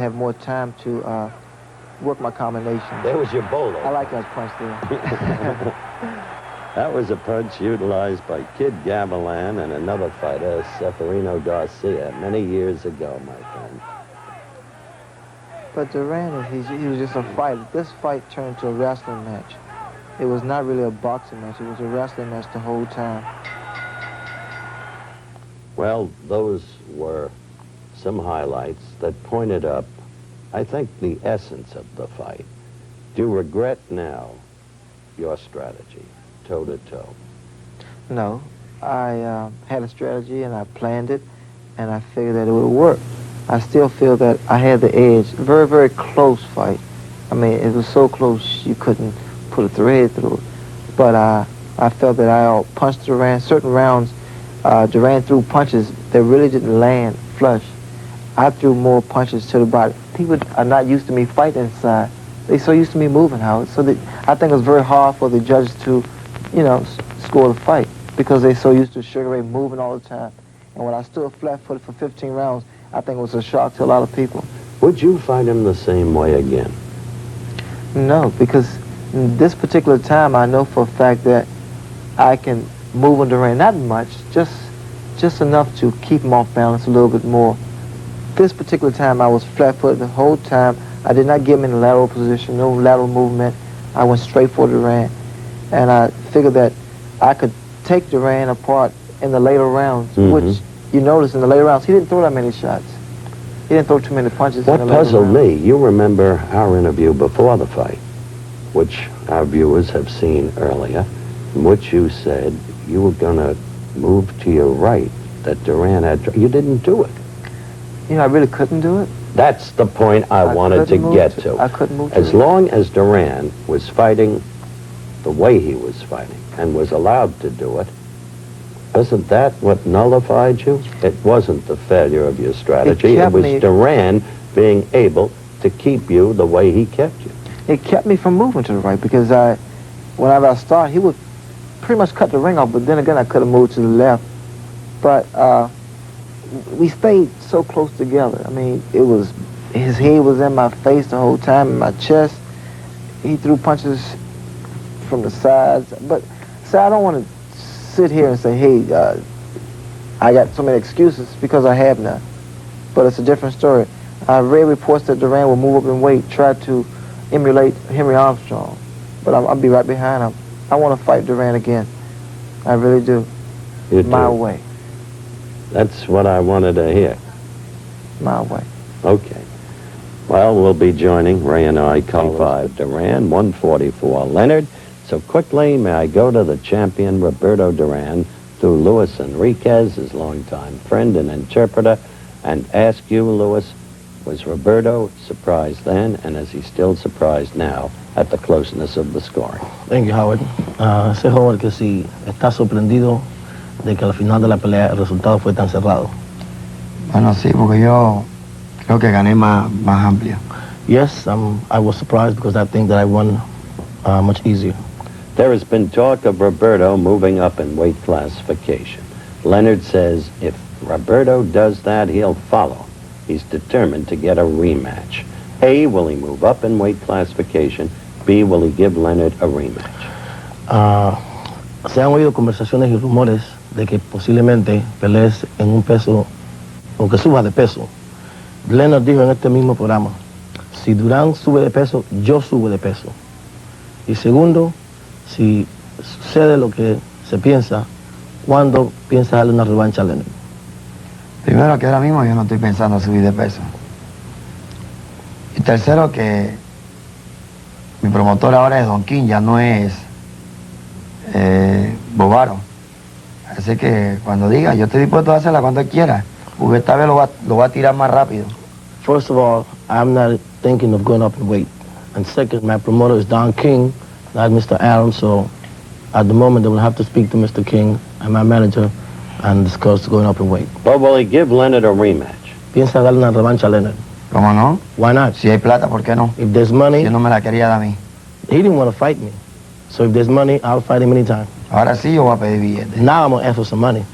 have more time to work my combinations. There was your bowler. I like that punch there. That was a punch utilized by Kid Gavilan and another fighter, Seferino Garcia, many years ago, my friend. But Duran, he was just a fighter. This fight turned into a wrestling match. It was not really a boxing match. It was a wrestling match the whole time. Well, those were some highlights that pointed up, I think, the essence of the fight. Do you regret now your strategy, toe-to-toe? No. I had a strategy, and I planned it, and I figured that it would work. I still feel that I had the edge. Very, very close fight. I mean, it was so close you couldn't put a thread through it. But I felt that I punched Duran. Certain rounds, Duran threw punches that really didn't land flush. I threw more punches to the body. People are not used to me fighting inside. They're so used to me moving, Howard. So I think it was very hard for the judges to, you know, score the fight because they're so used to Sugar Ray moving all the time. And when I stood flat-footed for 15 rounds, I think it was a shock to a lot of people. Would you fight him the same way again? No, because this particular time, I know for a fact that I can move on Duran, not much, just enough to keep him off balance a little bit more. This particular time, I was flat-footed the whole time. I did not get him in a lateral position, no lateral movement. I went straight for Duran, and I figured that I could take Duran apart in the later rounds, which you notice in the later rounds, he didn't throw that many shots. He didn't throw too many punches. What puzzled me, you remember our interview before the fight, which our viewers have seen earlier, in which you said you were going to move to your right, that Duran had. You didn't do it. You know, I really couldn't do it. That's the point I wanted to get to. I couldn't move to As long as Duran was fighting the way he was fighting and was allowed to do it, wasn't that what nullified you? It wasn't the failure of your strategy. It was Duran being able to keep you the way he kept you. It kept me from moving to the right because whenever I started, he would pretty much cut the ring off, but then again, I could have moved to the left. But we stayed so close together. I mean, his head was in my face the whole time, in my chest. He threw punches from the sides. But, see, I don't want to sit here and say, hey, I got so many excuses because I have none. But it's a different story. I read reports that Duran will move up in weight, try to emulate Henry Armstrong. But I'll be right behind him. I want to fight Duran again. I really do. You do? My way. That's what I wanted to hear. My way. Okay. Well, we'll be joining Ray and I, call 5 Duran, 144 Leonard. So quickly, may I go to the champion, Roberto Duran, through Luis Enriquez, his longtime friend and interpreter, and ask you, Luis, was Roberto surprised then, and is he still surprised now at the closeness of the scoring? Thank you, Howard. Ese joven que si está sorprendido de que al final de la pelea el resultado fue tan cerrado. Bueno, sí, porque yo creo que gané más amplia. Yes, I was surprised because I think that I won much easier. There has been talk of Roberto moving up in weight classification. Leonard says if Roberto does that, he'll follow. He's determined to get a rematch. A, will he move up in weight classification? B, will he give Leonard a rematch? Se han oído conversaciones y rumores de que posiblemente pelees en un peso o que suba de peso. Leonard dijo en este mismo programa, si Duran sube de peso, yo subo de peso. Y segundo, si sucede lo que se piensa, ¿cuándo piensa darle una revancha a Leonard? Primero, que ahora mismo yo no estoy pensando subir de peso. Y tercero, que mi promotor ahora es Don King, ya no es Bovaro. Así que cuando diga, yo estoy dispuesto a hacerla cuando quiera, porque esta vez lo va a tirar más rápido. First of all, I'm not thinking of going up in weight. And second, my promoter is Don King, not Mr. Aaron, so at the moment they will have to speak to Mr. King and my manager and discuss going up in weight. But will he give Leonard a rematch? Piensa darle una revancha a Leonard. ¿Cómo no? Why not? Si hay plata, ¿por qué no? If there's money, Si no me la quería dar a mí. he didn't want to fight me. So if there's money, I'll fight him anytime. Ahora sí yo voy a pedir billetes. Now I'm going to ask for some money.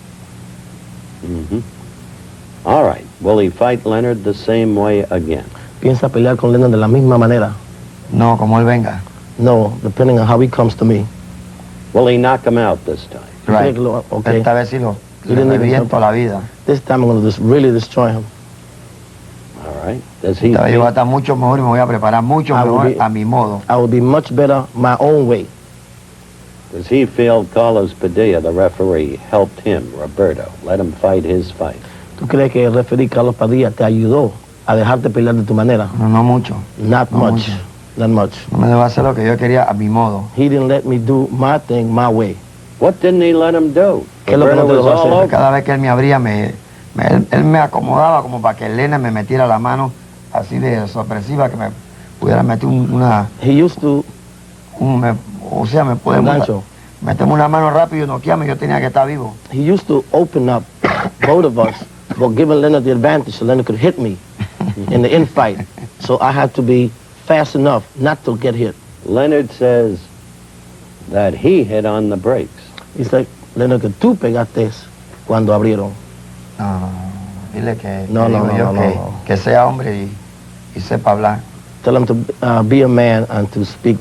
All right. Will he fight Leonard the same way again? ¿Piensa pelear con Leonard de la misma manera? No, como él venga. No, depending on how he comes to me. Will he knock him out this time? Right. Okay. Esta vez sí lo didn't even reviento la vida. This time I'm going to just really destroy him. All right. Does he Esta vez yo voy a feel, estar mucho mejor y me voy a preparar mucho I will mejor be- a mi modo. I will be much better my own way. does he feel Carlos Padilla, the referee, helped him, Roberto, let him fight his fight? ¿Tú crees que el referee Carlos Padilla te ayudó a dejarte pelear de tu manera? No, no mucho. Not No much. mucho. Not much. No me debo hacer lo que yo quería a mi modo. He didn't let me do my thing my way. What didn't he let him do? ¿Qué es lo que Roberto no te was dejó all hacer? over. Cada vez que él me abría, él me acomodaba como para que Elena me metiera la mano así de sorpresiva, que me pudiera meter He used to o sea, me puede gancho. meterme una mano rápido y noquearme, yo tenía que estar vivo. He used to open up both of us, but giving Leonard the advantage so Leonard could hit me in the infight. So I had to be fast enough not to get hit. Leonard says that he hit on the brakes. He said, Leonard, que tú pegaste cuando abrieron. No, no, no, dile que, No, que no, digo no, yo no, que, no. que sea hombre y sepa hablar. Tell him to be a man and to speak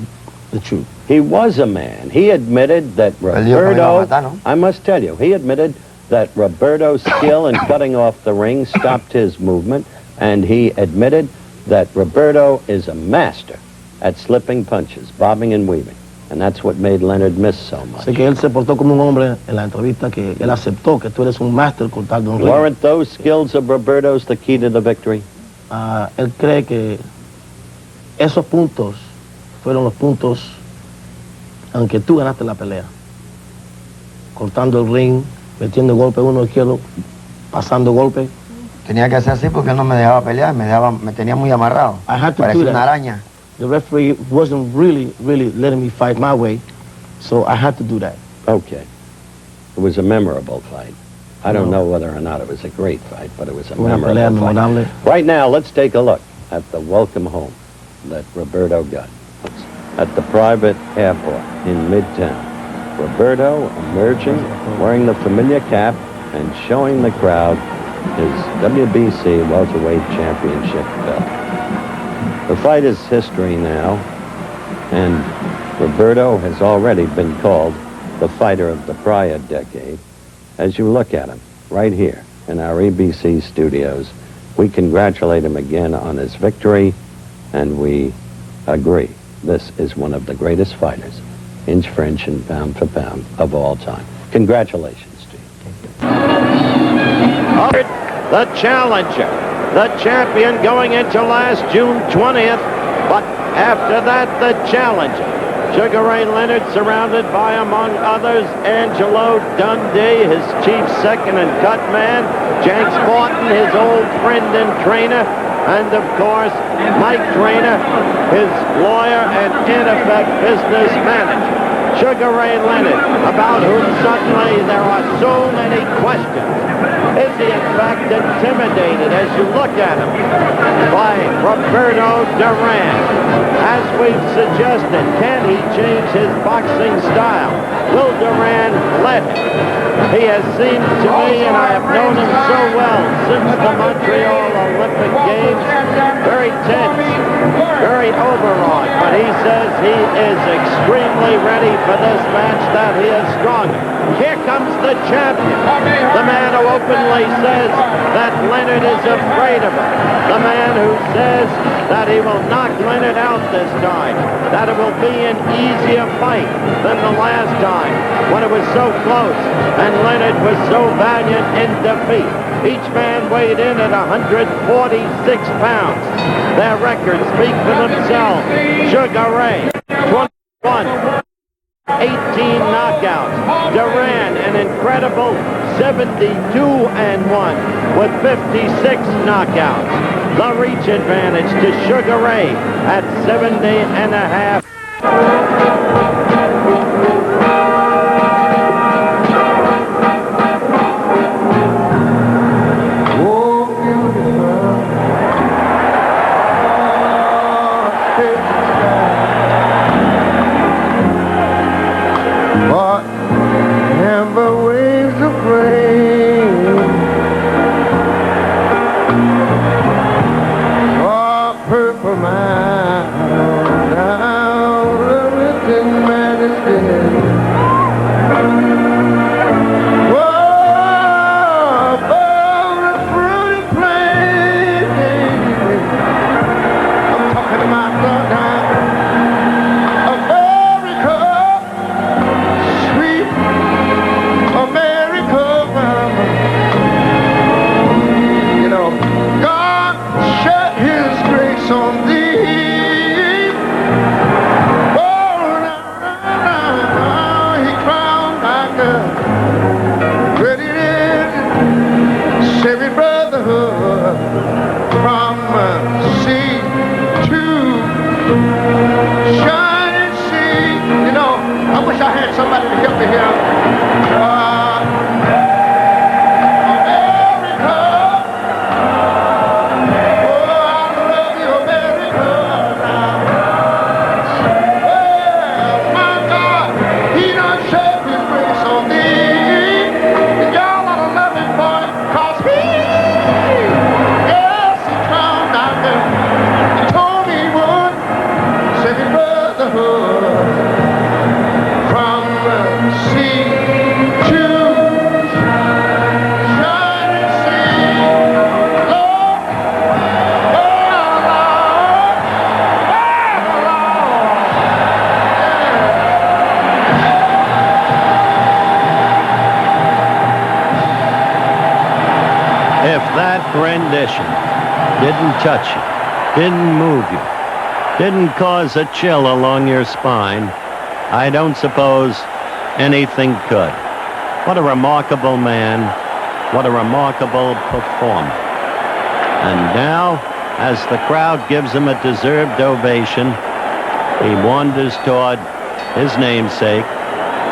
the truth. He was a man. He admitted that Él dijo que me iba a Roberto, matar, ¿no? I must tell you, he admitted that Roberto's skill in cutting off the ring stopped his movement, and he admitted that Roberto is a master at slipping punches, bobbing and weaving. And that's what made Leonard miss so much. Así que él se portó como un hombre en la entrevista que él aceptó que tú eres un máster cortando un ring. Weren't those skills of Roberto's the key to the victory? Él cree que esos puntos fueron los puntos en que tú ganaste la pelea. Cortando el ring, metiendo golpe uno izquierdo, pasando golpe. Tenía que hacer así porque él no me dejaba pelear, me tenía muy amarrado. I had to Parecía do una that. araña. The referee wasn't really letting me fight my way, so I had to do that. Okay. It was a memorable fight. I don't know whether or not it was a great fight, but it was a Una pelea memorable fight. memorable. Right now, let's take a look at the welcome home that Roberto got. It's at the private airport in Midtown. Roberto emerging, wearing the familiar cap, and showing the crowd his WBC Welterweight Championship belt. The fight is history now, and Roberto has already been called the fighter of the prior decade. As you look at him right here in our EBC studios, we congratulate him again on his victory, and we agree this is one of the greatest fighters, inch for inch and pound for pound, of all time. Congratulations to you. The challenger, the champion going into last June 20th, but after that, the challenger. Sugar Ray Leonard surrounded by, among others, Angelo Dundee, his chief second and cut man, Jenks Morton, his old friend and trainer, and of course, Mike Trainer, his lawyer and in effect business manager. Sugar Ray Leonard, about whom suddenly there are so many questions. Is he in fact intimidated as you look at him by Roberto Duran? As we've suggested, can he change his boxing style? Will Duran let him? He has seemed to me, and I have known him so well since the Montreal Olympic Games, very tense, very overwrought, but he says he is extremely ready for this match, that he is stronger. Here comes the champion, the man who openly says that Leonard is afraid of him, the man who says that he will knock Leonard out this time, that it will be an easier fight than the last time when it was so close and Leonard was so valiant in defeat. Each man weighed in at 146 pounds. Their records speak for themselves. Sugar Ray, 21, 18 knockouts. Duran, an incredible 72-1 with 56 knockouts. The reach advantage to Sugar Ray at 70.5. Rendition didn't touch you, didn't move you, didn't cause a chill along your spine, I don't suppose anything could. What a remarkable man, what a remarkable performer. And now, as the crowd gives him a deserved ovation, he wanders toward his namesake,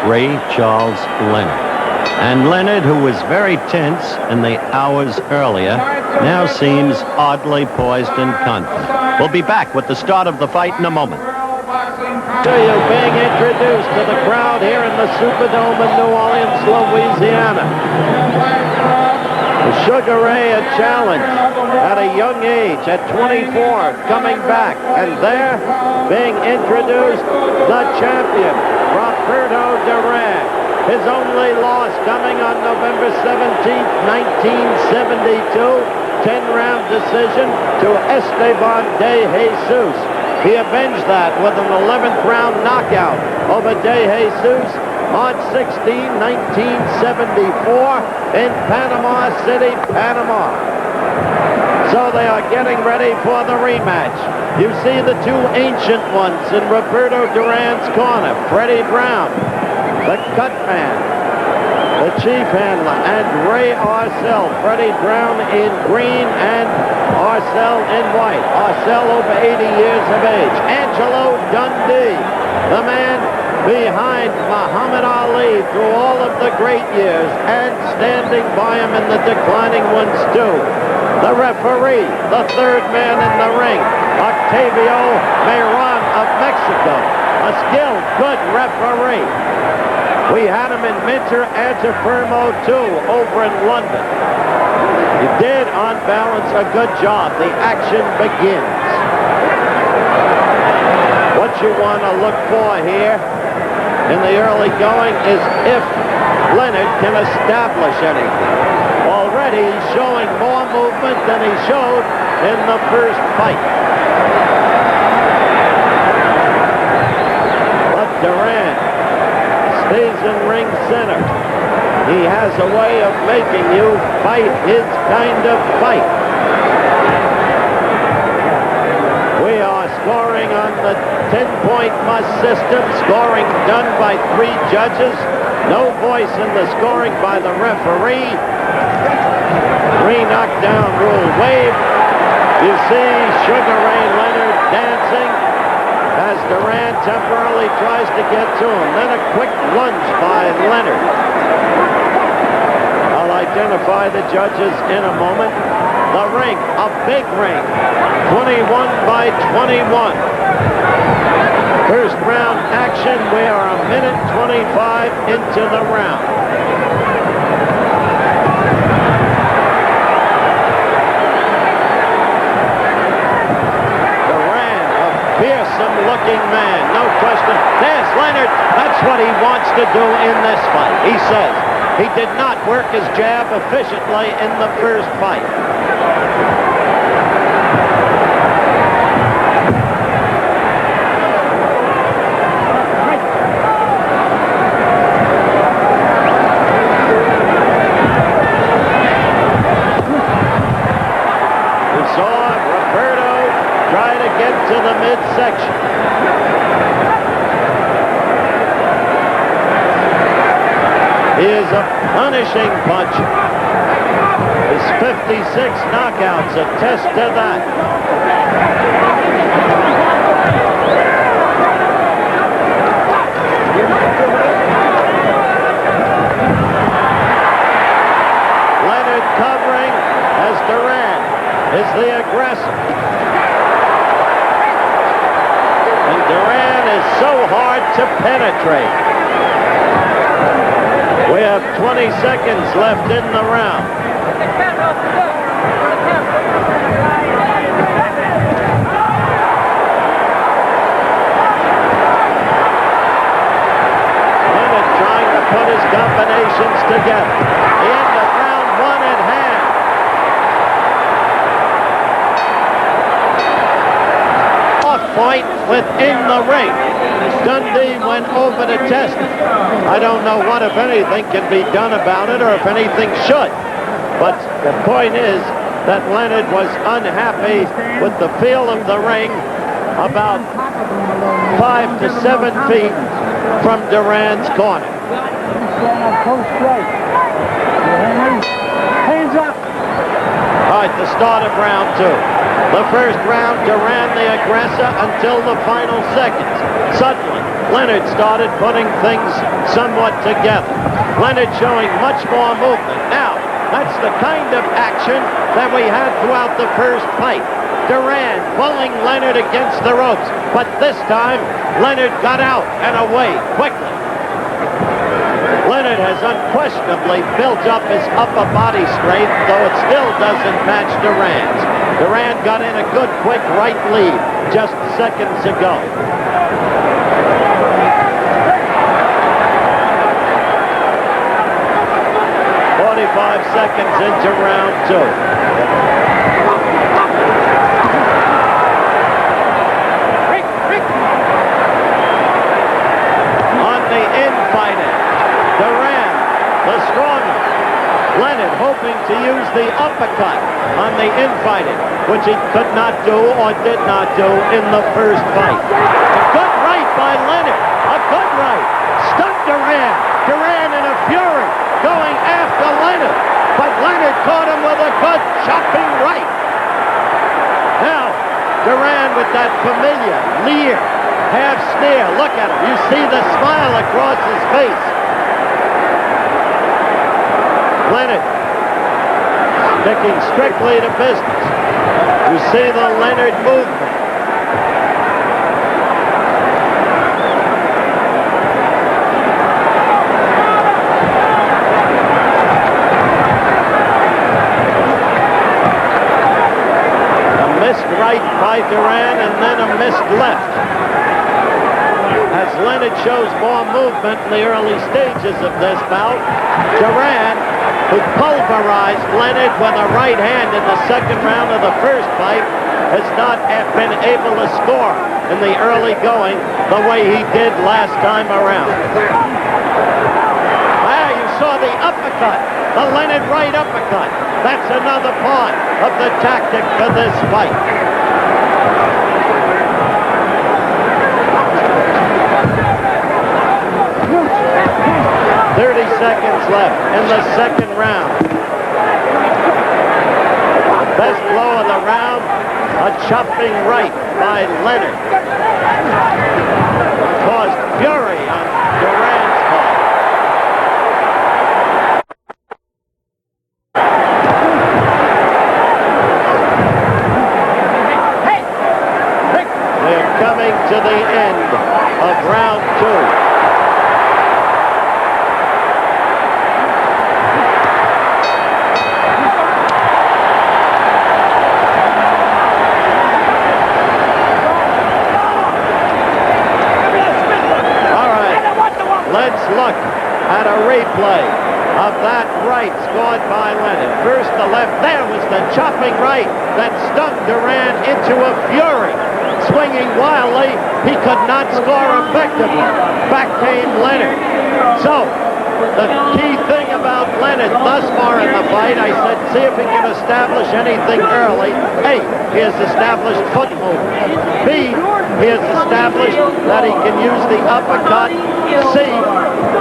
Ray Charles Leonard. And Leonard, who was very tense in the hours earlier, now seems oddly poised and confident. We'll be back with the start of the fight in a moment. To you being introduced to the crowd here in the Superdome in New Orleans, Louisiana. The Sugar Ray, a challenge at a young age, at 24, coming back. And there, being introduced, the champion, Roberto Duran. His only loss coming on November 17th, 1972, 10-round decision to Esteban de Jesus. He avenged that with an 11th round knockout over de Jesus March 16, 1974 in Panama City, Panama. So they are getting ready for the rematch. You see the two ancient ones in Roberto Duran's corner, Freddie Brown, the cut man, the chief handler, and Ray Arcel. Freddie Brown in green and Arcel in white. Arcel over 80 years of age. Angelo Dundee, the man behind Muhammad Ali through all of the great years and standing by him in the declining ones too. The referee, the third man in the ring, Octavio Mayron of Mexico, a skilled, good referee. We had him in Minter Antifermo, too, over in London. He did, on balance, a good job. The action begins. What you want to look for here in the early going is if Leonard can establish anything. Already, he's showing more movement than he showed in the first fight. But Duran stays in ring center. He has a way of making you fight his kind of fight. We are scoring on the 10-point must system, scoring done by 3 judges. No voice in the scoring by the referee. 3 knockdown rule waived. You see Sugar Ray Leonard dancing as Duran temporarily tries to get to him. Then a quick lunge by Leonard. I'll identify the judges in a moment. The ring, a big ring, 21 by 21. First round action. We are a minute 25 into the round. fearsome-looking man, no question. There's Leonard. That's what he wants to do in this fight. He says he did not work his jab efficiently in the first fight. To the midsection. He is a punishing puncher. His 56 knockouts attest to that. Leonard covering as Duran is the aggressor. Duran is so hard to penetrate. We have 20 seconds left in the round. Leonard trying to put his combinations together. The end of round one at hand. Point within the ring. Dundee went over to test it. I don't know what, if anything, can be done about it or if anything should. But the point is that Leonard was unhappy with the feel of the ring about 5 to 7 feet from Duran's corner. Hands up. All right, the start of round two. The first round, Duran the aggressor until the final seconds. Suddenly, Leonard started putting things somewhat together. Leonard showing much more movement. Now, that's the kind of action that we had throughout the first fight. Duran pulling Leonard against the ropes, but this time, Leonard got out and away quickly. Leonard has unquestionably built up his upper body strength, though it still doesn't match Duran's. Duran got in a good, quick right lead just seconds ago. Seconds into round two. On the infighting, Duran, the stronger. Leonard hoping to use the uppercut on the infighting, which he could not do or did not do in the first fight. A good right by Leonard. A good right. Stunned Duran. Duran in a fury, going after Leonard. But Leonard caught him with a good chopping right. Now, Duran with that familiar leer, half sneer. Look at him. You see the smile across his face. Leonard sticking strictly to business. You see the Leonard movement. Right by Duran and then a missed left. As Leonard shows more movement in the early stages of this bout, Duran, who pulverized Leonard with a right hand in the second round of the first fight, has not been able to score in the early going the way he did last time around. You saw the uppercut, the Leonard right uppercut. That's another part of the tactic for this fight. Seconds left in the second round. The best blow of the round, a chopping right by Leonard. Caused fury on Duran's part. We're coming to the end of round two. replay of that right scored by Leonard. First the left, there was the chopping right that stung Duran into a fury. Swinging wildly, he could not score effectively. Back came Leonard. So, the key thing about Leonard thus far in the fight, I said, see if he can establish anything early. A, he has established foot movement. B, he has established that he can use the uppercut. C,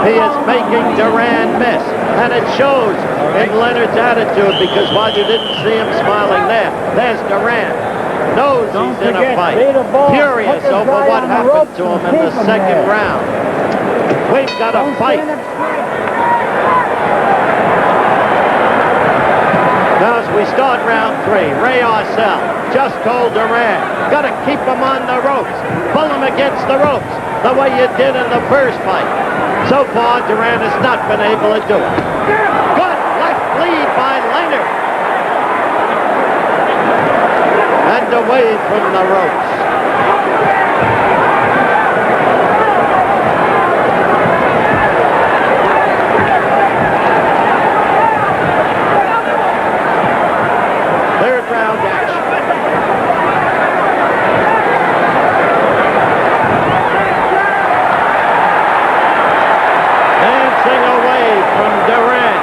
he is making Duran miss. And it shows in Leonard's attitude, because while you didn't see him smiling there's Duran. Knows he's in a fight. Furious over what happened to him in the second round. We've got a fight. Now as we start round 3, Ray Arcel just told Duran, got to keep him on the ropes. Pull him against the ropes, the way you did in the first fight. So far, Duran has not been able to do it. Good left lead by Leonard. And away from the ropes. Third round action. Dancing away from Duran.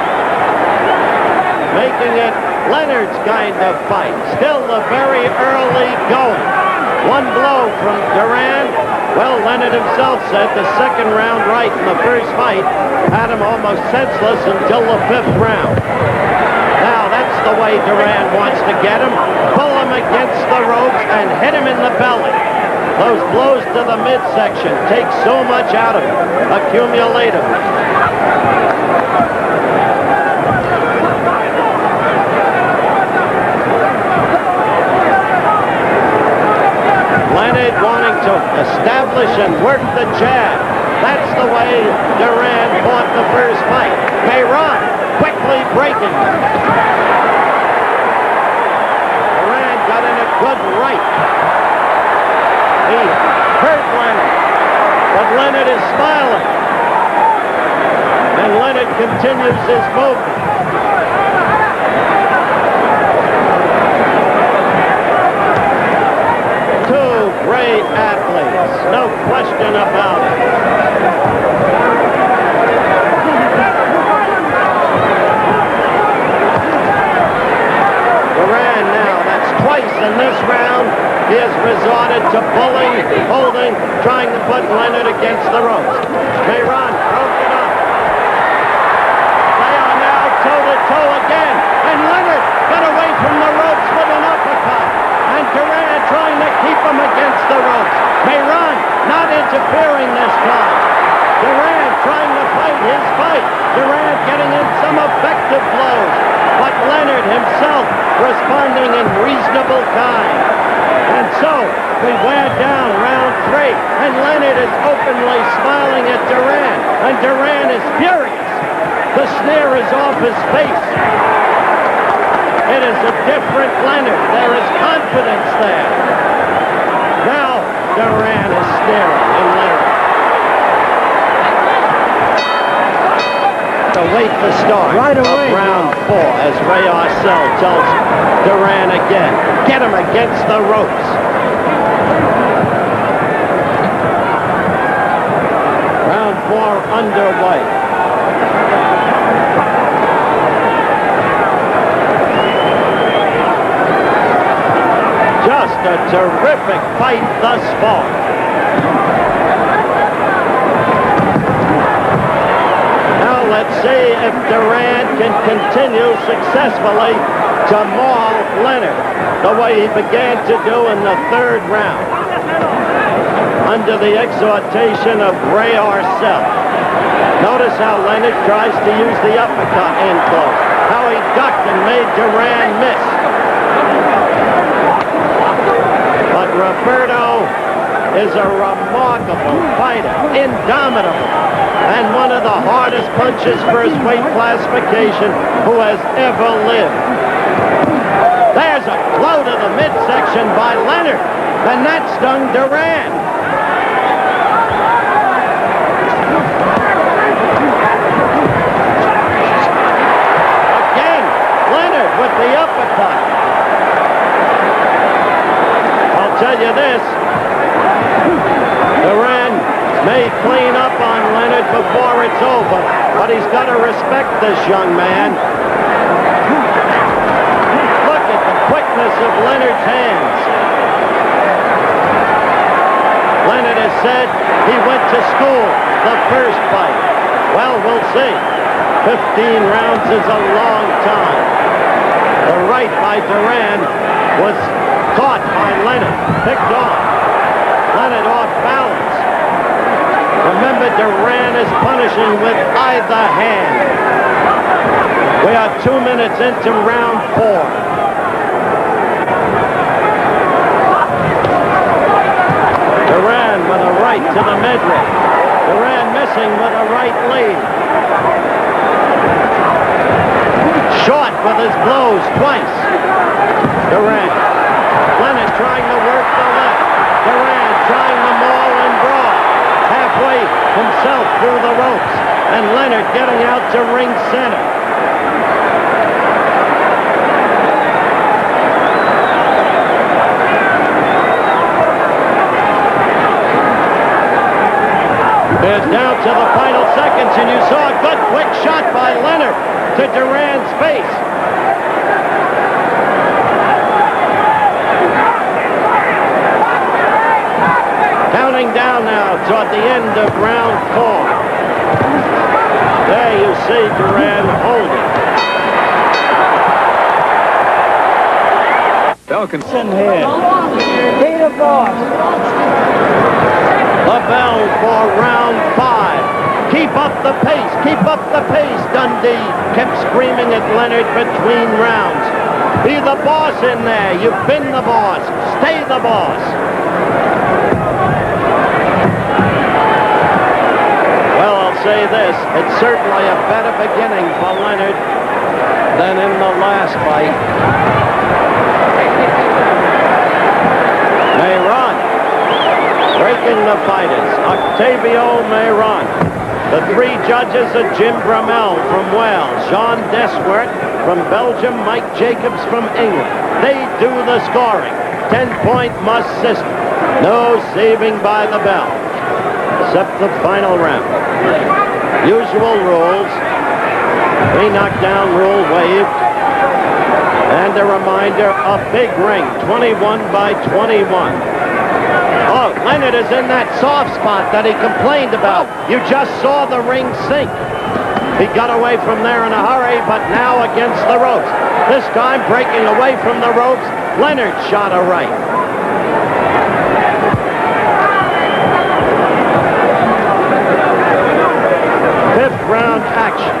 Making it Leonard's kind of fight. Still the very early going. One blow from Duran. Well, Leonard himself said the second round right in the first fight had him almost senseless until the 5th round. Now, that's the way Duran wants to get him. Pull him against the ropes and hit him in the belly. Those blows to the midsection take so much out of him, accumulatively. Leonard wanting to establish and work the jab. That's the way Duran fought the first fight. Mayron quickly breaking. Duran got in a good right. He hurt Leonard, but Leonard is smiling. And Leonard continues his movement. Great athletes, no question about it. Duran now, that's twice in this round. He has resorted to pulling, holding, trying to put Leonard against the ropes. Mayron broke it up. They are now toe-to-toe again, and Leonard got away from the ropes with an uppercut. And Duran trying to keep him against the ropes. Mayron not interfering this time. Duran trying to fight his fight. Duran getting in some effective blows. But Leonard himself responding in reasonable kind. And so we wear down round 3. And Leonard is openly smiling at Duran. And Duran is furious. The sneer is off his face. It is a different Leonard. There is confidence there. Now Duran is staring at Leonard. To wait the start of round 4 as Ray Arcel tells Duran again, get him against the ropes. Round 4 underway. Just a terrific fight thus far. Now let's see if Duran can continue successfully to maul Leonard the way he began to do in the 3rd round under the exhortation of Ray Arcel. Notice how Leonard tries to use the uppercut in close, how he ducked and made Duran miss. But Roberto is a remarkable fighter, indomitable, and one of the hardest punchers for his weight classification who has ever lived. There's a blow to the midsection by Leonard, and that stung Duran. the uppercut. I'll tell you this. Duran may clean up on Leonard before it's over, but he's got to respect this young man. Look at the quickness of Leonard's hands. Leonard has said he went to school the first fight. Well, we'll see. 15 rounds is a long time. The right by Duran was caught by Leonard, picked off. Leonard off balance. Remember, Duran is punishing with either hand. We are 2 minutes into round 4. Duran with a right to the midriff. Duran missing with a right lead. Short with his blows twice. Duran. Leonard trying to work the left. Duran trying the maul and brawl. Halfway himself through the ropes. And Leonard getting out to ring center. It's down to the final seconds, and you saw a good quick shot by Leonard to Duran's face. Counting down now toward the end of round 4. There you see Duran holding. Falconson here. Peter Boss. The bell for round 5. Keep up the pace. Keep up the pace. Dundee kept screaming at Leonard between rounds. Be the boss in there. You've been the boss. Stay the boss. Well, I'll say this. It's certainly a better beginning for Leonard than in the last fight. Mayron breaking the fighters. Octavio Mayron. The 3 judges are Jim Bramell from Wales, Jean Deswert from Belgium, Mike Jacobs from England. They do the scoring. 10-point must system. No saving by the bell, except the final round. Usual rules. 3 knockdown rule waived. And a reminder, a big ring, 21 by 21. Oh, Leonard is in that soft spot that he complained about. You just saw the ring sink. He got away from there in a hurry, but now against the ropes. This time breaking away from the ropes, Leonard shot a right. Fifth round action.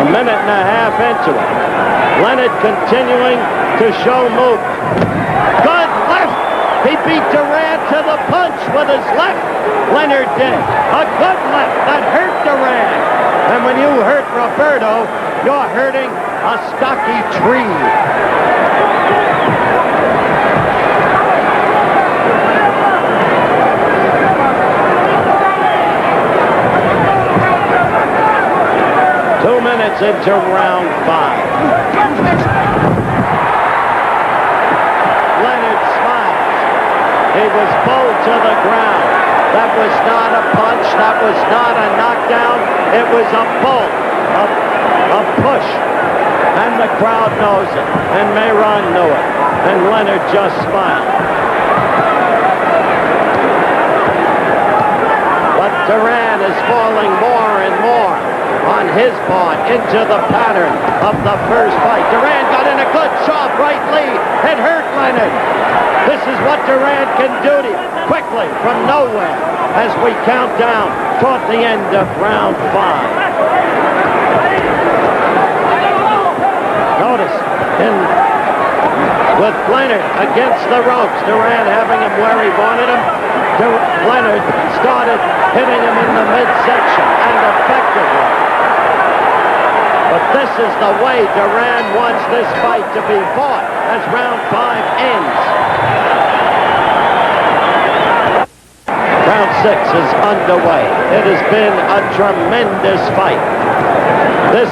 A minute and a half into it. Leonard continuing to show move. Good left. He beat Duran to the punch with his left. Leonard did. A good left that hurt Duran. And when you hurt Roberto, you're hurting a stocky tree. Minutes into round 5. Leonard smiles. He was bowled to the ground. That was not a punch. That was not a knockdown. It was a bowl, a push. And the crowd knows it. And Mayron knew it. And Leonard just smiled. But Duran is falling more and more on his part into the pattern of the first fight. Duran got in a good sharp right lead. It hurt Leonard. This is what Duran can do to you quickly from nowhere as we count down toward the end of round 5. Notice with Leonard against the ropes, Duran having him where he wanted him. Leonard started hitting him in the midsection and effectively. But this is the way Duran wants this fight to be fought as round 5 ends. Round is underway. It has been a tremendous fight. This,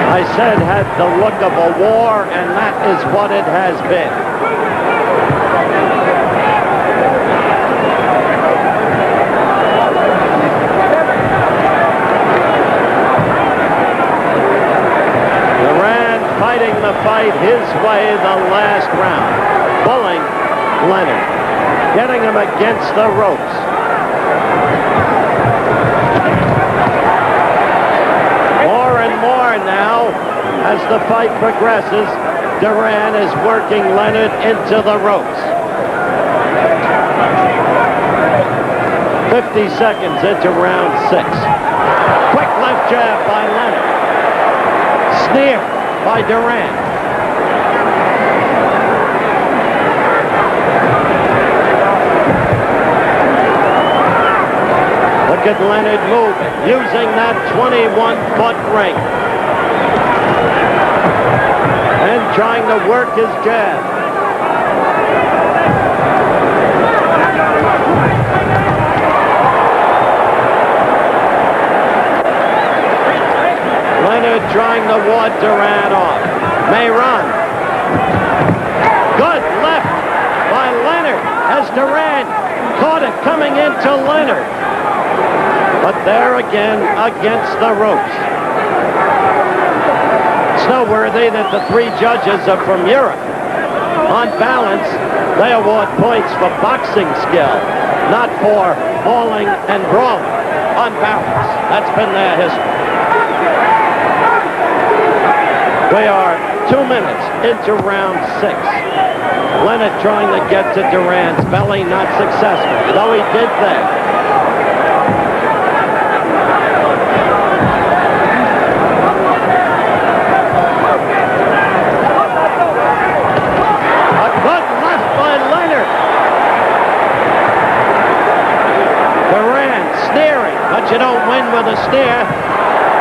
I said, had the look of a war, and that is what it has been. Duran fighting the fight his way the last round. Bullying Leonard. Getting him against the ropes. More and more now, as the fight progresses, Duran is working Leonard into the ropes. 50 seconds into round 6. Quick left jab by Leonard. Sneer by Duran. Look at Leonard moving, using that 21-foot ring. And trying to work his jab. Leonard trying to ward Duran off. May run. Good left by Leonard as Duran caught it coming into Leonard. But there again, against the ropes. It's noteworthy that the 3 judges are from Europe. On balance, they award points for boxing skill, not for brawling and brawling. On balance, that's been their history. We are 2 minutes into round 6. Leonard trying to get to Duran's belly, not successful, though he did that. You don't win with a sneer.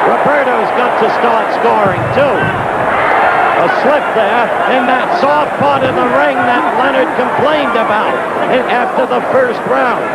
Roberto's got to start scoring too. A slip there in that soft part of the ring that Leonard complained about after the first round.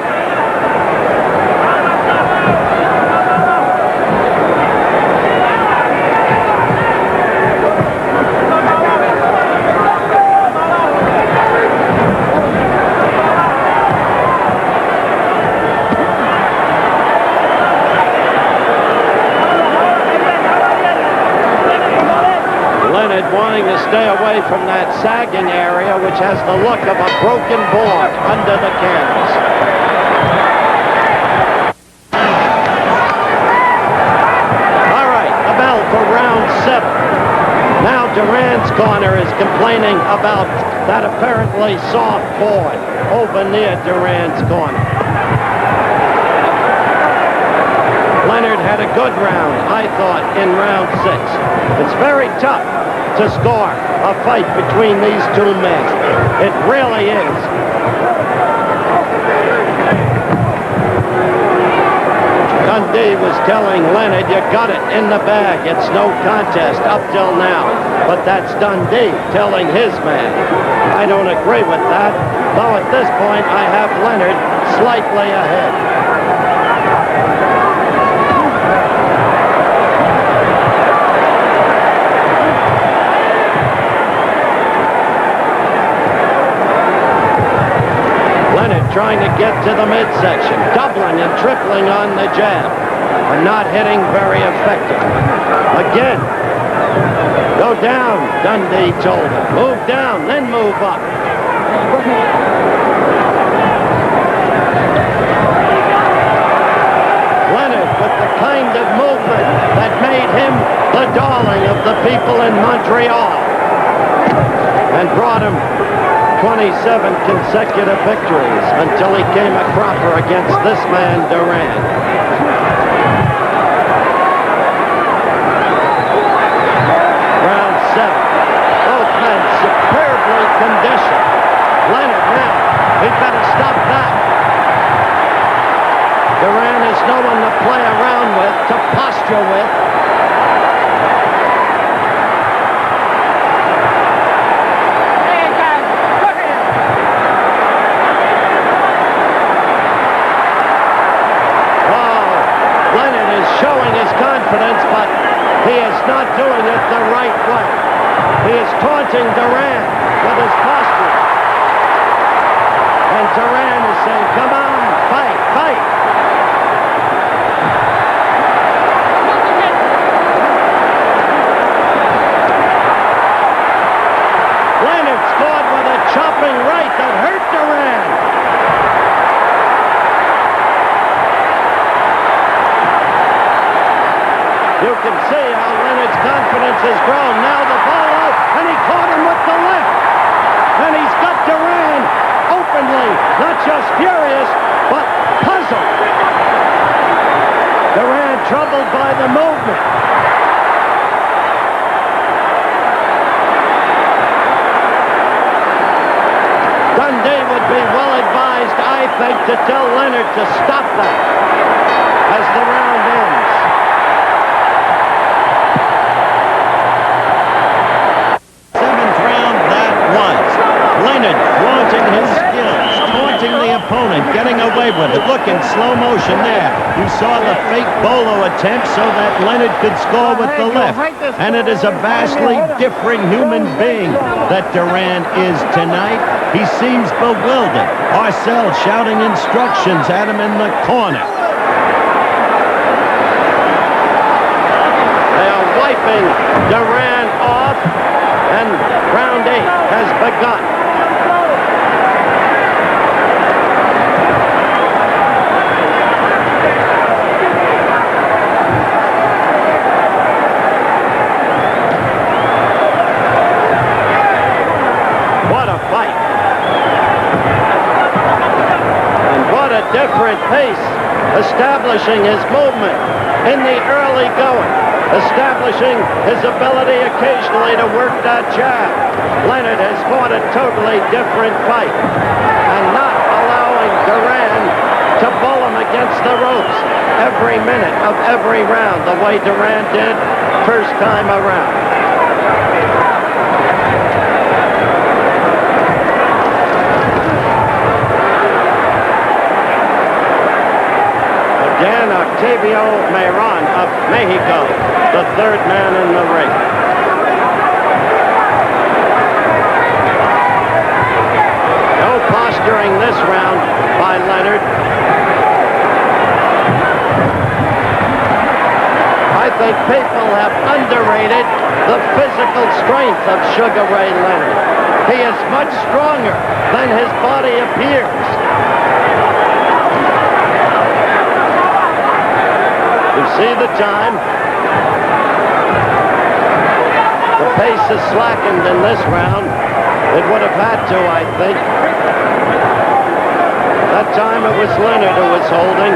Wanting to stay away from that sagging area, which has the look of a broken board under the canvas. All right, the bell for round 7. Now Duran's corner is complaining about that apparently soft board over near Duran's corner. Leonard had a good round, I thought, in round 6. It's very tough to score a fight between these 2 men. It really is. Dundee was telling Leonard, you got it in the bag. It's no contest up till now. But that's Dundee telling his man. I don't agree with that, though at this point I have Leonard slightly ahead. Trying to get to the midsection, doubling and tripling on the jab, and not hitting very effectively. Again, go down, Dundee told him. Move down, then move up. Leonard with the kind of movement that made him the darling of the people in Montreal and brought him 27 consecutive victories until he came a cropper against this man, Duran. Round 7. Both men superbly conditioned. Leonard now, he'd better stop that. Duran is no one to play around with, to posture with. confidence, but he is not doing it the right way. He is taunting Duran with his posture. And Duran is saying, come on, fight, fight. Leonard scored with a chopping right that hurt Duran. You can see how Leonard's confidence has grown. Now the ball out, and he caught him with the left. And he's got Duran openly, not just furious, but puzzled. Duran troubled by the movement. Dundee would be well advised, I think, to tell Leonard to stop that as the round ends. Seventh round, that was. Leonard flaunting his skills, taunting the opponent, getting away with it. Look in slow motion there. You saw the fake bolo attempt so that Leonard could score with the left. And it is a vastly different human being that Duran is tonight. He seems bewildered. Arcel shouting instructions at him in the corner. They are wiping Duran off, and round 8 has begun. What a fight. Different pace, establishing his movement in the early going, establishing his ability occasionally to work that jab. Leonard has fought a totally different fight and not allowing Duran to bowl him against the ropes every minute of every round the way Duran did first time around. Dan Octavio Mayron of Mexico, the third man in the ring. No posturing this round by Leonard. I think people have underrated the physical strength of Sugar Ray Leonard. He is much stronger than his body appears. You see the time. The pace is slackened in this round. It would have had to, I think. That time it was Leonard who was holding.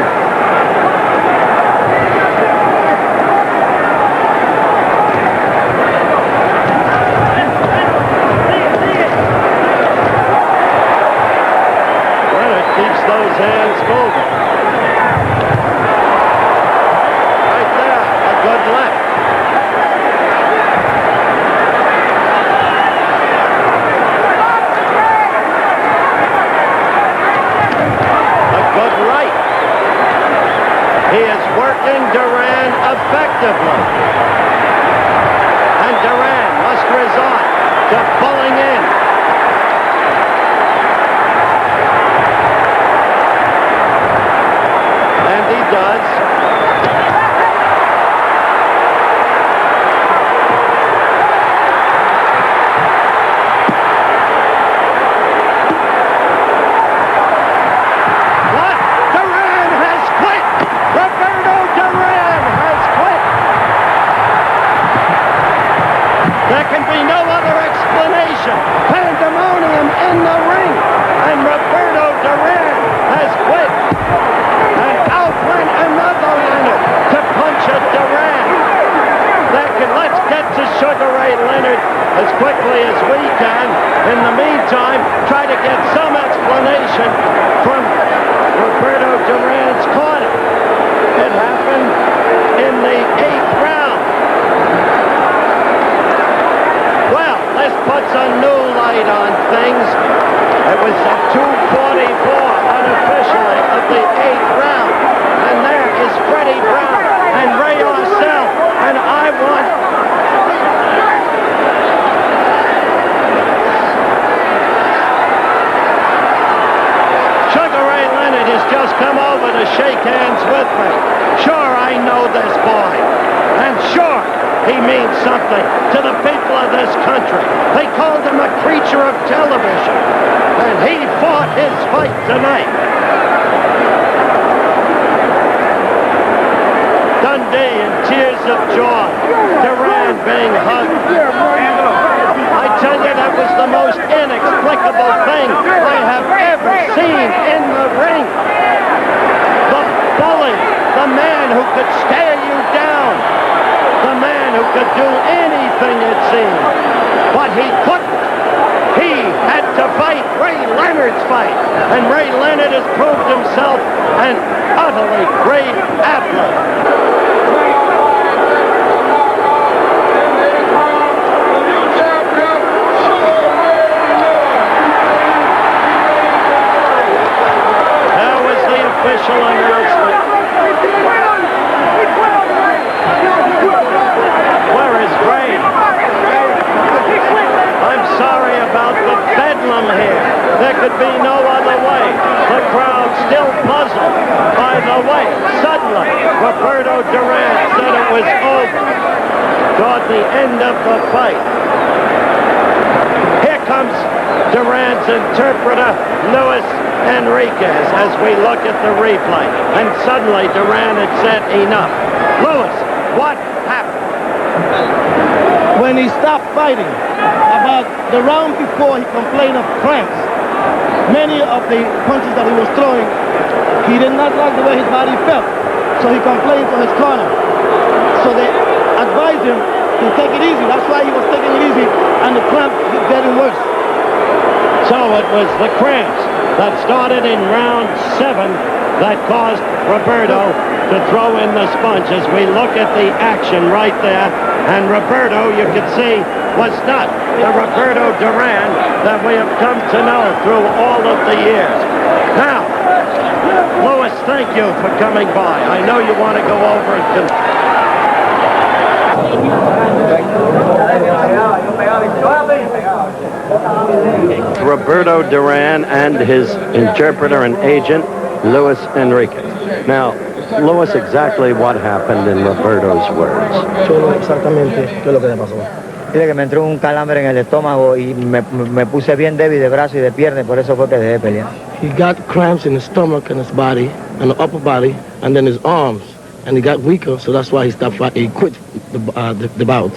Leonard keeps those hands moving. Good left. A good right. He is working Duran effectively. And Duran must resort to pulling in. And he does. There can be no other explanation. Pandemonium in the ring. And Roberto Duran has quit. And out went another Leonard to punch at Duran. Let's get to Sugar Ray Leonard as quickly as we can. In the meantime, try to get some explanation from Roberto Duran's corner. It happened in the 8th round. Well, this puts a new light on things. It was at 2:44 unofficially of the 8th round. And there is Freddie Brown and Ray Arcel, and I want... Sugar Ray Leonard has just come over to shake hands with me. Sure, I know this boy, and sure, he means something to the people of this country. They called him a creature of television, and he fought his fight tonight. Dundee in tears of joy. Duran being hugged. I tell you, that was the most inexplicable thing I have ever seen in the ring. The bully, the man who could stare you down, the man who could do anything, it seemed. But he couldn't. He had to fight Ray Leonard's fight. And Ray Leonard has proved himself an utterly great athlete. There was the official announcement. Where is Ray? I'm sorry about the bedlam here. There could be no other way. The crowd still puzzled by the way. Suddenly, Roberto Duran said it was over. Toward the end of the fight. Here comes Duran's interpreter, Luis Enriquez, as we look at the replay. And suddenly, Duran had said enough. Luis, what happened? When he stopped fighting, about the round before he complained of cramps. Many of the punches that he was throwing, he did not like the way his body felt. So he complained to his corner. So they advised him to take it easy. That's why he was taking it easy, and the cramp was getting worse. So it was the cramps that started in round 7 that caused Roberto to throw in the sponge. As we look at the action right there, and Roberto, you can see, was not the Roberto Duran that we have come to know through all of the years. Now, Luis, thank you for coming by. I know you want to go over and... Roberto Duran and his interpreter and agent, Luis Enriquez. Now, Luis, exactly what happened in Roberto's words. Yo no exactamente qué es lo que le pasó. Dile que me entró un calambre en el estómago y me puse bien débil de brazo y de pierna, y por eso fue que dejé de pelear. He got cramps in his stomach and his body, and the upper body, and then his arms, and he got weaker, so that's why he stopped fighting. He quit the bout.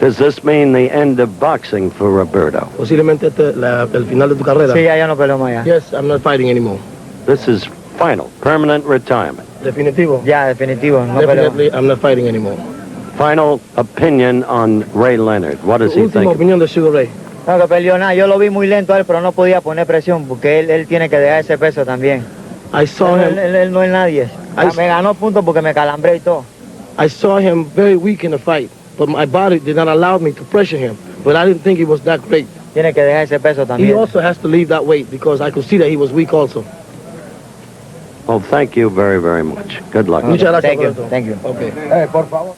Does this mean the end of boxing for Roberto? Posiblemente el final de tu carrera. Sí, ya no peleo más ya. Yes, I'm not fighting anymore. This is final, permanent retirement. Definitivo. Ya, definitivo, no peleo. Definitely, I'm not fighting anymore. Final opinion on Ray Leonard. What does he Última think? opinión de Sugar Ray. No, que peleó nada. Yo lo vi muy lento a él, pero no podía poner presión porque él tiene que dejar ese peso también. I saw him. Él no es nadie. Me ganó puntos porque me calambré y todo. I saw him very weak in the fight, but my body did not allow me to pressure him. But I didn't think he was that great. Tiene que dejar ese peso también. He also has to leave that weight because I could see that he was weak also. Well, thank you very, very much. Good luck. Muchas gracias, Thank you. Roberto. Thank you. Okay. Por favor.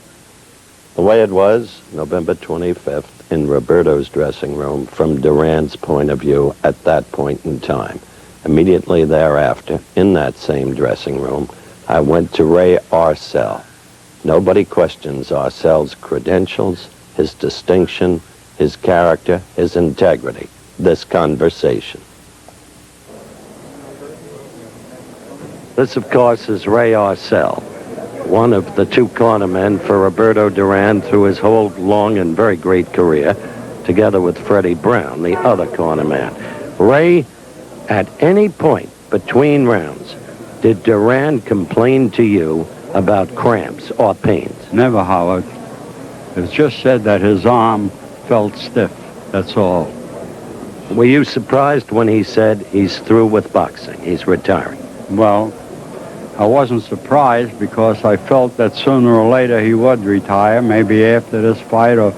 The way it was, November 25th, in Roberto's dressing room, from Duran's point of view at that point in time. Immediately thereafter, in that same dressing room, I went to Ray Arcel. Nobody questions Arcel's credentials, his distinction, his character, his integrity. This conversation. This, of course, is Ray Arcel, one of the two cornermen for Roberto Duran through his whole long and very great career, together with Freddie Brown, the other cornerman. Ray, at any point between rounds, did Duran complain to you about cramps or pains? Never, Howard. It was just said that his arm felt stiff, that's all. Were you surprised when he said he's through with boxing, he's retiring? Well, I wasn't surprised because I felt that sooner or later he would retire, maybe after this fight or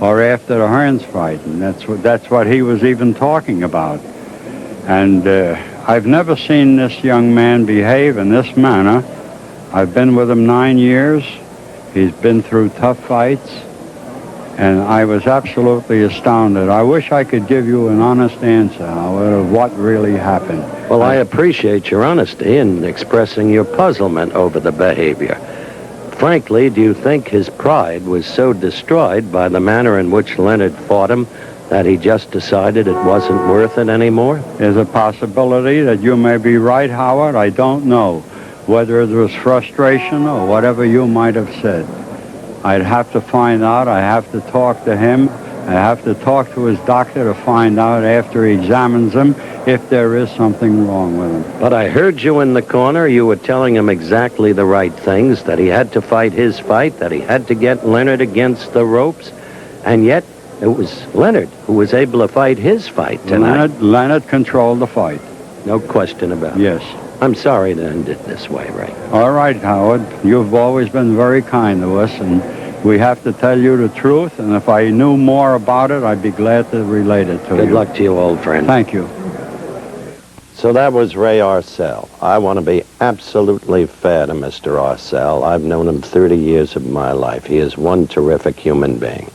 after the Hearns fight, and that's what he was even talking about. And I've never seen this young man behave in this manner I've been with him 9 years. He's been through tough fights, and I was absolutely astounded. I wish I could give you an honest answer, Howard, of what really happened. Well, I appreciate your honesty in expressing your puzzlement over the behavior. Frankly, do you think his pride was so destroyed by the manner in which Leonard fought him that he just decided it wasn't worth it anymore? There's a possibility that you may be right, Howard. I don't know whether it was frustration or whatever you might have said. I'd have to find out. I have to talk to him. I have to talk to his doctor to find out after he examines him if there is something wrong with him. But I heard you in the corner. You were telling him exactly the right things, that he had to fight his fight, that he had to get Leonard against the ropes, and yet it was Leonard who was able to fight his fight tonight. Leonard controlled the fight. No question about it. Yes. I'm sorry to end it this way, Ray. All right, Howard. You've always been very kind to us, and we have to tell you the truth, and if I knew more about it, I'd be glad to relate it to you. Good luck to you, old friend. Thank you. So that was Ray Arcel. I want to be absolutely fair to Mr. Arcel. I've known him 30 years of my life. He is one terrific human being.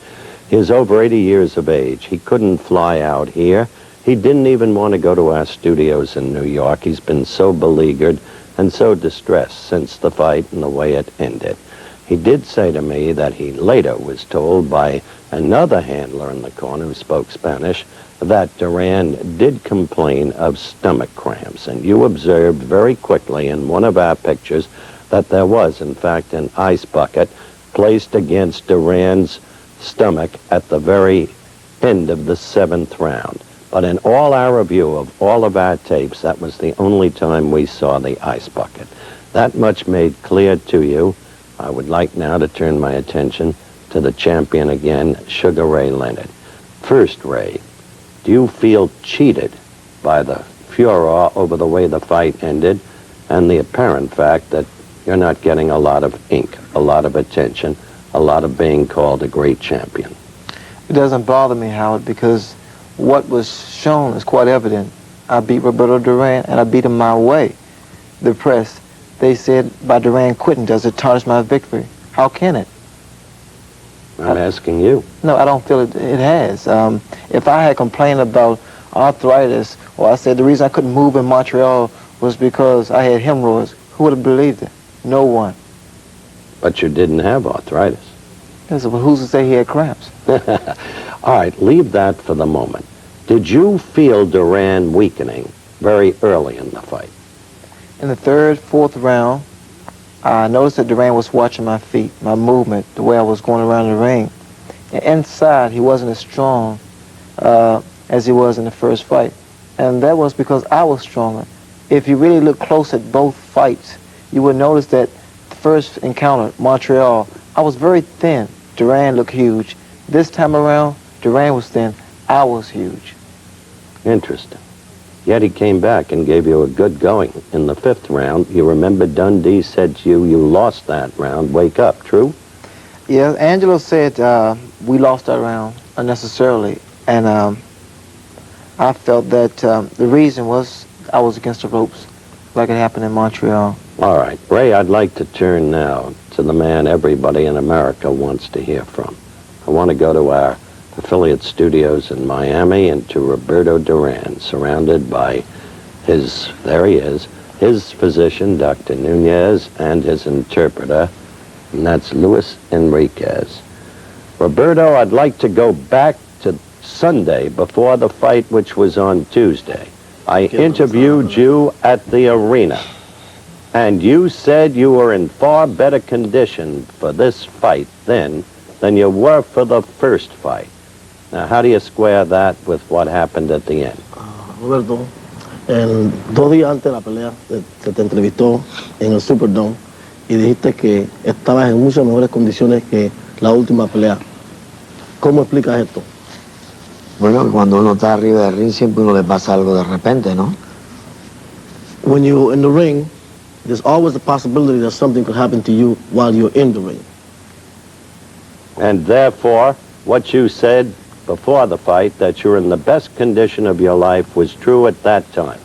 He is over 80 years of age. He couldn't fly out here. He didn't even want to go to our studios in New York. He's been so beleaguered and so distressed since the fight and the way it ended. He did say to me that he later was told by another handler in the corner who spoke Spanish that Duran did complain of stomach cramps. And you observed very quickly in one of our pictures that there was, in fact, an ice bucket placed against Duran's stomach at the very end of the 7th round. But in all our review of all of our tapes, that was the only time we saw the ice bucket. That much made clear to you. I would like now to turn my attention to the champion again, Sugar Ray Leonard. First, Ray, do you feel cheated by the furor over the way the fight ended and the apparent fact that you're not getting a lot of ink, a lot of attention, a lot of being called a great champion? It doesn't bother me, Howard, because what was shown is quite evident. I beat Roberto Duran, and I beat him my way. The press, they said, by Duran quitting, does it tarnish my victory? How can it? I'm asking you. No, I don't feel it has. If I had complained about arthritis, or I said the reason I couldn't move in Montreal was because I had hemorrhoids, who would have believed it? No one. But you didn't have arthritis. Yes, but who's to say he had cramps? All right, leave that for the moment. Did you feel Duran weakening very early in the fight? In the 3rd, 4th round, I noticed that Duran was watching my feet, my movement, the way I was going around the ring. And inside, he wasn't as strong as he was in the first fight. And that was because I was stronger. If you really look close at both fights, you would notice that the first encounter, Montreal, I was very thin. Duran looked huge. This time around, Duran was thin. I was huge. Interesting. Yet he came back and gave you a good going in the 5th round. You remember Dundee said to you, you lost that round. Wake up, true? Yeah, Angelo said we lost that round unnecessarily. And I felt that the reason was I was against the ropes, like it happened in Montreal. All right. Ray, I'd like to turn now to the man everybody in America wants to hear from. I want to go to our affiliate studios in Miami and to Roberto Duran, surrounded by there he is, his physician, Dr. Nunez, and his interpreter, and that's Luis Enriquez. Roberto, I'd like to go back to Sunday before the fight, which was on Tuesday. I interviewed you at the arena, and you said you were in far better condition for this fight then than you were for the first fight. Now, how do you square that with what happened at the end? Roberto, 2 días antes de la pelea se te entrevistó en el Superdome y dijiste que estabas en muchas mejores condiciones que la última pelea. ¿Cómo explicas esto? Bueno, cuando uno está arriba del ring siempre uno le pasa algo de repente, ¿no? When you're in the ring, there's always the possibility that something could happen to you while you're in the ring. And therefore, what you said before the fight, that you're in the best condition of your life, was true at that time.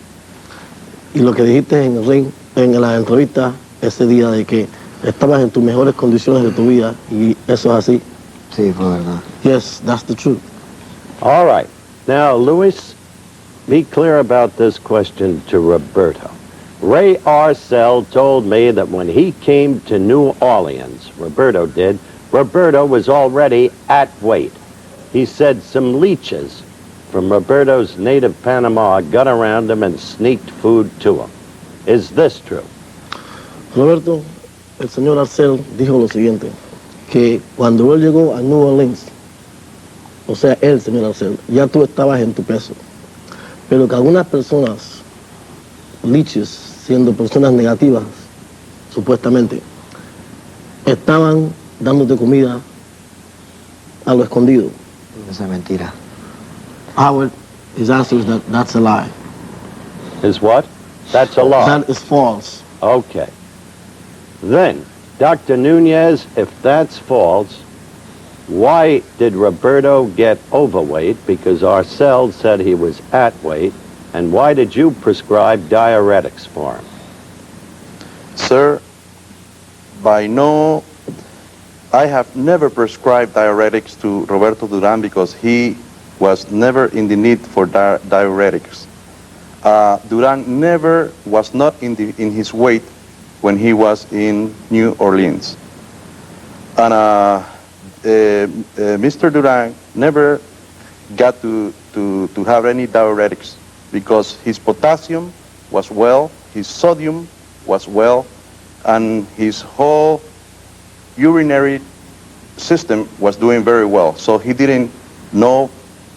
Y lo que dijiste en el ring, en la entrevista, ese día de que estabas en tus mejores condiciones de tu vida y eso es así. Sí, fue verdad. Yes, that's the truth. All right. Now, Luis, be clear about this question to Roberto. Ray Arcel told me that when he came to New Orleans, Roberto did, Roberto was already at weight. He said some leeches from Roberto's native Panama got around him and sneaked food to him. Is this true? Roberto, el señor Arcel dijo lo siguiente, que cuando él llegó a New Orleans, o sea, él, señor Arcel, ya tú estabas en tu peso, pero que algunas personas, leeches, siendo personas negativas, supuestamente, estaban dándote comida a lo escondido. Esa es mentira. Howard, his answer is that that's a lie. Is what? That's a lie. That is false. Okay. Then, Dr. Nunez, if that's false, why did Roberto get overweight? Because Arcel said he was at weight. And why did you prescribe diuretics for him? Sir, I have never prescribed diuretics to Roberto Duran because he was never in the need for diuretics. Duran never was not in his weight when he was in New Orleans. And Mr. Duran never got to have any diuretics because his potassium was well, his sodium was well, and his whole urinary system was doing very well. So he didn't know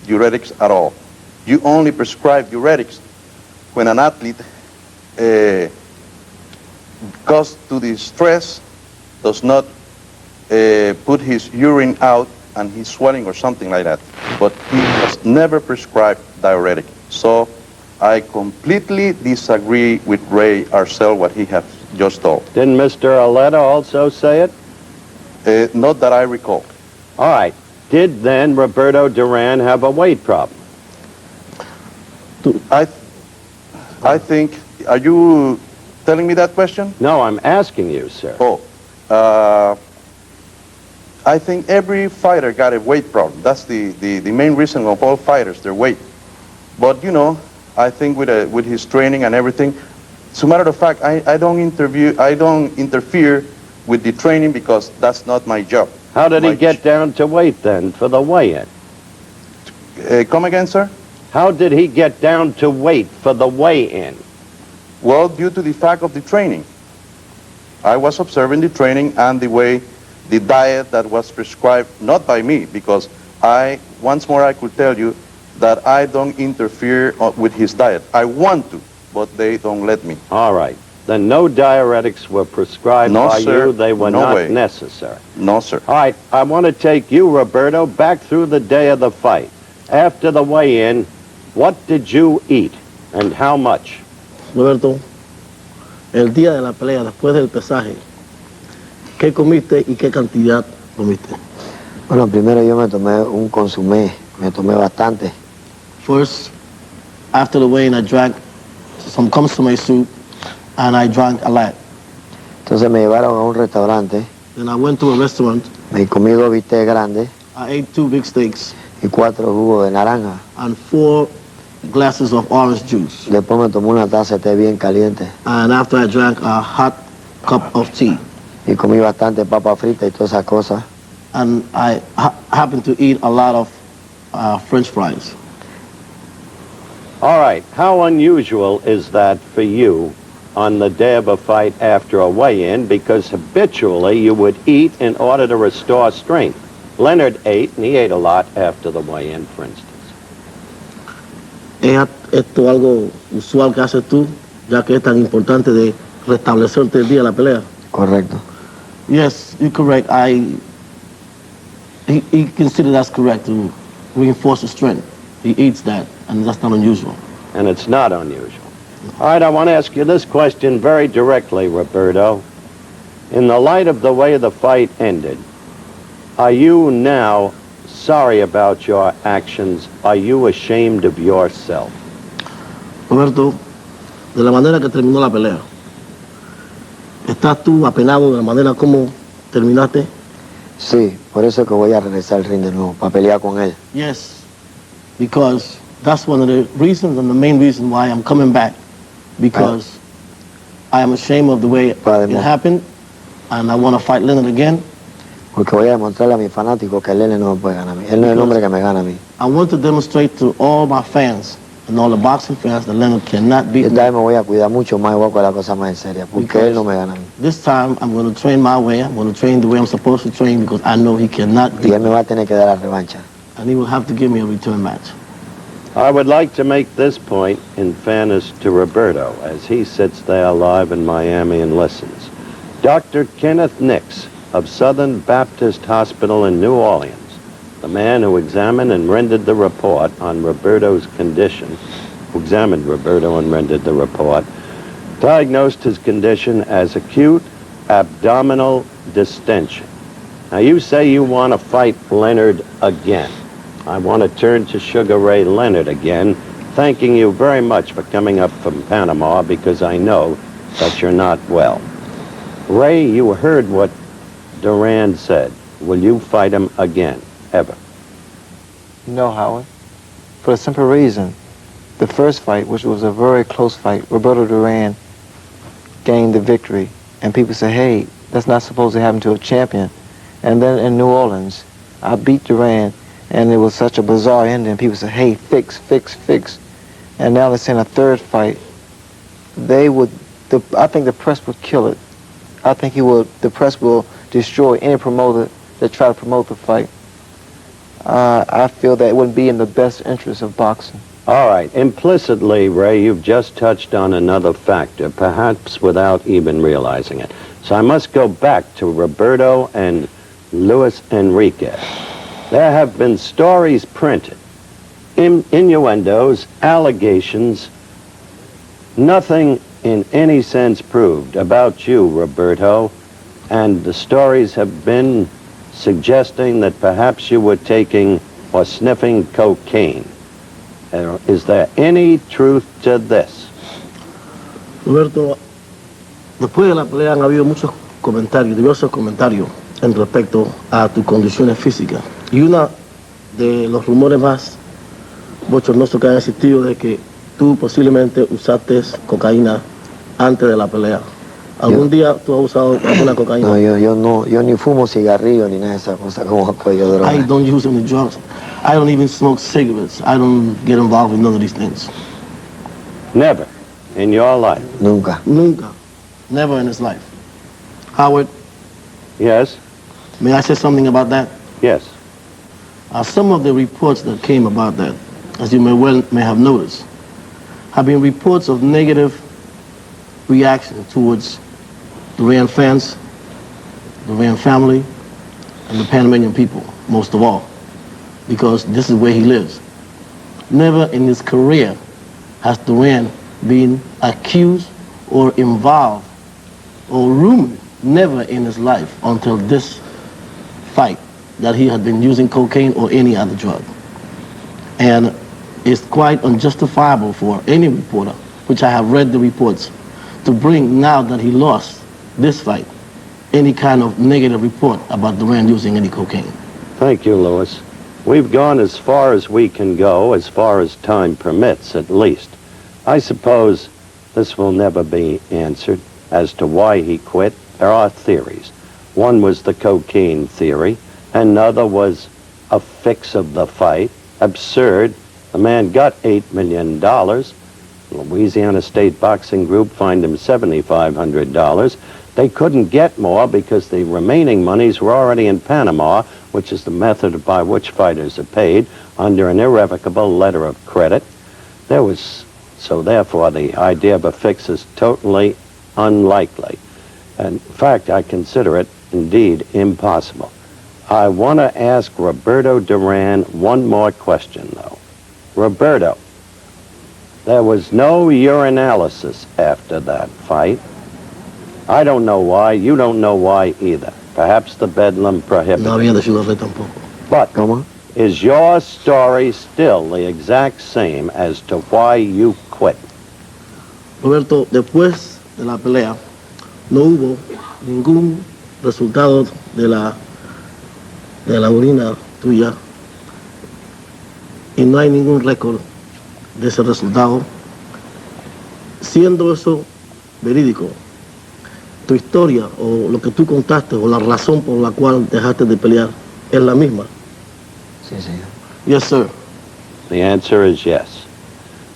diuretics at all. You only prescribe diuretics when an athlete goes to the stress, does not put his urine out and he's swelling or something like that. But he was never prescribed diuretic. So I completely disagree with Ray Arcel, what he has just told. Didn't Mr. Aletta also say it? Not that I recall. All right. Did then Roberto Duran have a weight problem? I think, are you telling me that question? No, I'm asking you, sir. Oh, I think every fighter got a weight problem. That's the main reason of all fighters, their weight. But, you know, I think with his training and everything, as a matter of fact, I don't interfere with the training because that's not my job. How did he get down to weight then for the weigh-in? Come again, sir? How did he get down to weight for the weigh-in? Well, due to the fact of the training. I was observing the training and the diet that was prescribed, not by me, because once more I could tell you that I don't interfere with his diet. I want to, but they don't let me. All right. Then no diuretics were prescribed by you. They were not necessary. No, sir. All right. I want to take you, Roberto, back through the day of the fight. After the weigh-in, what did you eat and how much? Roberto, el día de la pelea, después del pesaje, ¿qué comiste y qué cantidad comiste? Bueno, primero yo me tomé un consumé, me tomé bastante. First, after the weigh-in, I drank some consomme soup, and I drank a lot. Entonces me llevaron a un restaurante. Then I went to a restaurant. Me comí 2 bistecs grandes. I ate 2 big steaks. Y 4 jugos de naranja. And 4 glasses of orange juice. Después me tomé una taza de té bien caliente. And after I drank a hot cup of tea. Y comí bastante papa frita y todas esas cosas. And I happened to eat a lot of French fries. All right. How unusual is that for you on the day of a fight after a weigh-in? Because habitually you would eat in order to restore strength. Leonard ate, and he ate a lot after the weigh-in, for instance. ¿Es esto algo usual que haces tú, ya que es tan importante de restablecerte el día de la pelea? Correcto. Yes, you're correct. He considers that's correct to reinforce the strength. He eats that, and that's not unusual. And it's not unusual. All right, I want to ask you this question very directly, Roberto. In the light of the way the fight ended, are you now sorry about your actions? Are you ashamed of yourself? Roberto, de la manera que terminó la pelea, ¿Estás tú apenado de la manera como terminaste? Sí, por eso que voy a regresar al ring de nuevo, para pelear con él. Yes, because that's one of the reasons and the main reason why I'm coming back. Because I am ashamed of the way it happened, and I want to fight Leonard again. Porque voy a demostrarle a mis fanáticos que Leonard no me puede ganar a mí. Él no es el hombre que me gana a mí. I want to demonstrate to all my fans and all the boxing fans that Leonard cannot beat me. Esta vez me voy a cuidar mucho más y voy a coger la cosa más en serio, porque él no me gana a mí. This time I'm going to train my way. I'm going to train the way I'm supposed to train because I know he cannot beat Y él me va a tener que dar la revancha. And he will have to give me a return match. I would like to make this point in fairness to Roberto as he sits there live in Miami and listens. Dr. Kenneth Nix of Southern Baptist Hospital in New Orleans, the man who examined and rendered the report on Roberto's condition, who examined Roberto and rendered the report, diagnosed his condition as acute abdominal distension. Now you say you want to fight Leonard again. I want to turn to Sugar Ray Leonard again, thanking you very much for coming up from Panama because I know that you're not well. Ray, you heard what Duran said. Will you fight him again, ever? No, Howard. For the simple reason, the first fight, which was a very close fight, Roberto Duran gained the victory. And people say, hey, that's not supposed to happen to a champion. And then in New Orleans, I beat Duran, and it was such a bizarre ending. People say, hey, fix, fix, fix. And now they're saying a third fight. I think the press would kill it. I think the press will destroy any promoter that try to promote the fight. I feel that it wouldn't be in the best interest of boxing. All right. Implicitly, Ray, you've just touched on another factor, perhaps without even realizing it. So I must go back to Roberto and Luis Enriquez. There have been stories printed, innuendos, allegations, nothing in any sense proved about you, Roberto, and the stories have been suggesting that perhaps you were taking or sniffing cocaine. Is there any truth to this? Roberto, después de la pelea han habido muchos comentarios, diversos comentarios en respecto a tus condiciones físicas. Y uno de los rumores más bochornosos que han existido de que tú posiblemente usaste cocaína antes de la pelea. ¿Algún día tú has usado alguna cocaína? No, yo ni fumo cigarrillo ni nada de esas cosas como cuello de droga. I don't use any drugs. I don't even smoke cigarettes. I don't get involved with none of these things. Never in your life? Nunca. Nunca. Never in his life. Howard? Yes? May I say something about that? Yes. Some of the reports that came about that, as you may have noticed, have been reports of negative reaction towards the Duran fans, the Duran family, and the Panamanian people, most of all, because this is where he lives. Never in his career has Duran been accused or involved or rumored, never in his life until this fight, that he had been using cocaine or any other drug. And it's quite unjustifiable for any reporter, which I have read the reports, to bring, now that he lost this fight, any kind of negative report about Duran using any cocaine. Thank you, Louis. We've gone as far as we can go, as far as time permits, at least. I suppose this will never be answered as to why he quit. There are theories. One was the cocaine theory. Another was a fix of the fight. Absurd. The man got $8 million. Louisiana State Boxing Group fined him $7,500. They couldn't get more because the remaining monies were already in Panama, which is the method by which fighters are paid under an irrevocable letter of credit. So therefore, the idea of a fix is totally unlikely. In fact, I consider it indeed impossible. I want to ask Roberto Duran one more question, though. Roberto, there was no urinalysis after that fight. I don't know why. You don't know why either. Perhaps the bedlam prohibited. No había decidido tampoco. But is your story still the exact same as to why you quit? Roberto, después de la pelea, no hubo ningún resultado de la orina tuya y no hay ningún récord de ese resultado. Siendo eso verídico, tu historia o lo que tú contaste o la razón por la cual dejaste de pelear es la misma. Sí, señor. Yes, sir. The answer is yes.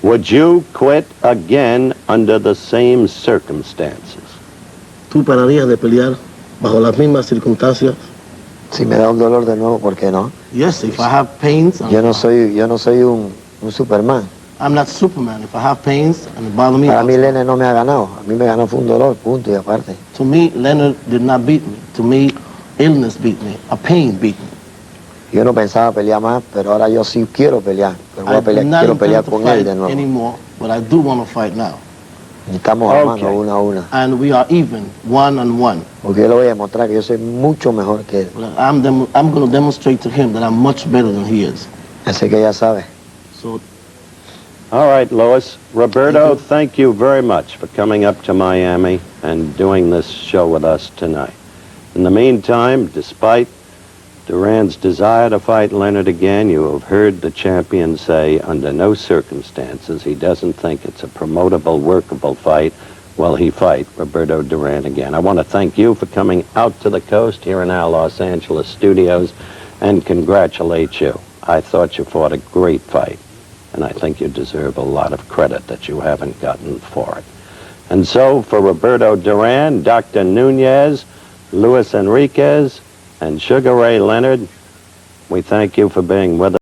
Would you quit again under the same circumstances? ¿Tú pararías de pelear bajo las mismas circunstancias? Si me da un dolor de nuevo, ¿por qué no? Yes, if I have pains. Yo no soy un Superman. I'm not Superman. If I have pains and it bother me. Para mí Leonard no me ha ganado. A mí me ganó fue un dolor, punto y aparte. To me, Leonard did not beat me. To me, illness beat me. A pain beat me. Yo no pensaba pelear más, pero ahora yo sí quiero pelear. Pero voy a I do pelear, not quiero intend pelear to con fight él de nuevo. anymore, but I do want to fight now. Y estamos armando una a una. And we are even, 1-on-1. Porque yo le voy a demostrar que yo soy mucho mejor que él. But I'm going to demonstrate to him that I'm much better than he is. Así que ya sabe. So, All right, Louis. Roberto, thank you very much for coming up to Miami and doing this show with us tonight. In the meantime, despite Duran's desire to fight Leonard again, you have heard the champion say under no circumstances he doesn't think it's a promotable, workable fight. Will he fight Roberto Duran again? I want to thank you for coming out to the coast here in our Los Angeles studios and congratulate you. I thought you fought a great fight, and I think you deserve a lot of credit that you haven't gotten for it. And so for Roberto Duran, Dr. Nunez, Luis Enriquez, and Sugar Ray Leonard, we thank you for being with us.